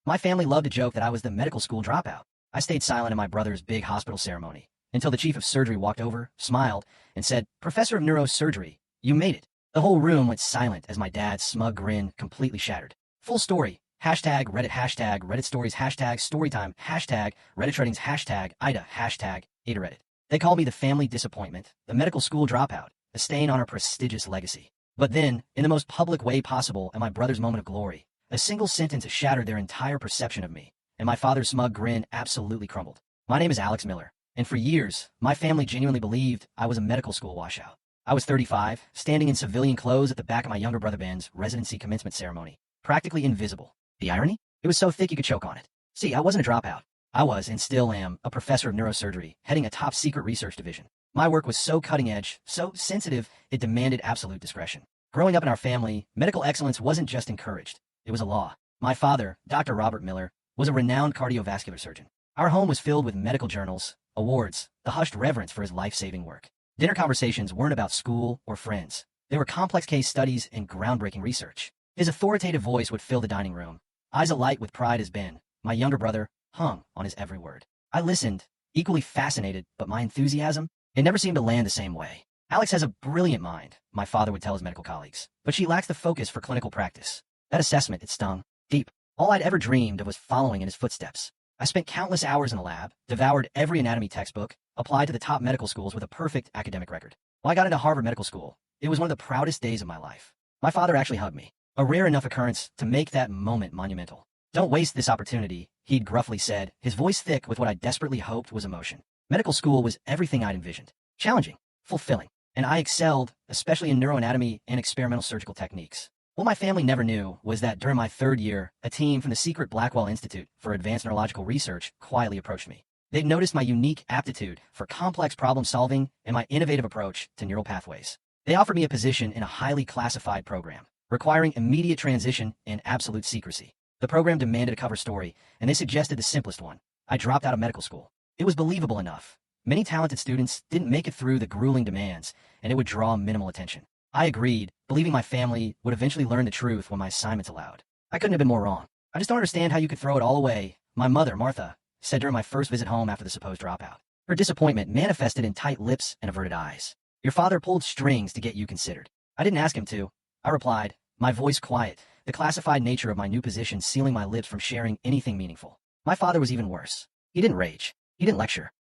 My family loved to joke that I was the medical school dropout. I stayed silent in my brother's big hospital ceremony until the chief of surgery walked over, smiled, and said, "Professor of neurosurgery, you made it." The whole room went silent as my dad's smug grin completely shattered. Full story. Hashtag Reddit, hashtag Reddit stories, hashtag storytime, hashtag Reddit ratings, hashtag Ida, hashtag Ada Reddit. They called me the family disappointment, the medical school dropout, a stain on our prestigious legacy. But then, in the most public way possible at my brother's moment of glory, a single sentence shattered their entire perception of me, and my father's smug grin absolutely crumbled. My name is Alex Miller, and for years, my family genuinely believed I was a medical school washout. I was 35, standing in civilian clothes at the back of my younger brother Ben's residency commencement ceremony, practically invisible. The irony? It was so thick you could choke on it. See, I wasn't a dropout. I was, and still am, a professor of neurosurgery, heading a top-secret research division. My work was so cutting-edge, so sensitive, it demanded absolute discretion. Growing up in our family, medical excellence wasn't just encouraged. It was a law. My father, Dr. Robert Miller, was a renowned cardiovascular surgeon. Our home was filled with medical journals, awards, the hushed reverence for his life-saving work. Dinner conversations weren't about school or friends. They were complex case studies and groundbreaking research. His authoritative voice would fill the dining room, eyes alight with pride as Ben, my younger brother, hung on his every word. I listened, equally fascinated, but my enthusiasm, it never seemed to land the same way. Alex has a brilliant mind, my father would tell his medical colleagues, but she lacks the focus for clinical practice. That assessment, it stung deep. All I'd ever dreamed of was following in his footsteps. I spent countless hours in the lab, devoured every anatomy textbook, applied to the top medical schools with a perfect academic record. When I got into Harvard Medical School, it was one of the proudest days of my life. My father actually hugged me, a rare enough occurrence to make that moment monumental. "Don't waste this opportunity," he'd gruffly said, his voice thick with what I desperately hoped was emotion. Medical school was everything I'd envisioned. Challenging, fulfilling, and I excelled, especially in neuroanatomy and experimental surgical techniques. What my family never knew was that during my third year, a team from the secret Blackwell Institute for Advanced Neurological Research quietly approached me. They'd noticed my unique aptitude for complex problem solving and my innovative approach to neural pathways. They offered me a position in a highly classified program, requiring immediate transition and absolute secrecy. The program demanded a cover story, and they suggested the simplest one. I dropped out of medical school. It was believable enough. Many talented students didn't make it through the grueling demands, and it would draw minimal attention. I agreed, believing my family would eventually learn the truth when my assignments allowed. I couldn't have been more wrong. "I just don't understand how you could throw it all away," my mother, Martha, said during my first visit home after the supposed dropout. Her disappointment manifested in tight lips and averted eyes. "Your father pulled strings to get you considered." "I didn't ask him to," I replied, my voice quiet, the classified nature of my new position sealing my lips from sharing anything meaningful. My father was even worse. He didn't rage. He didn't lecture.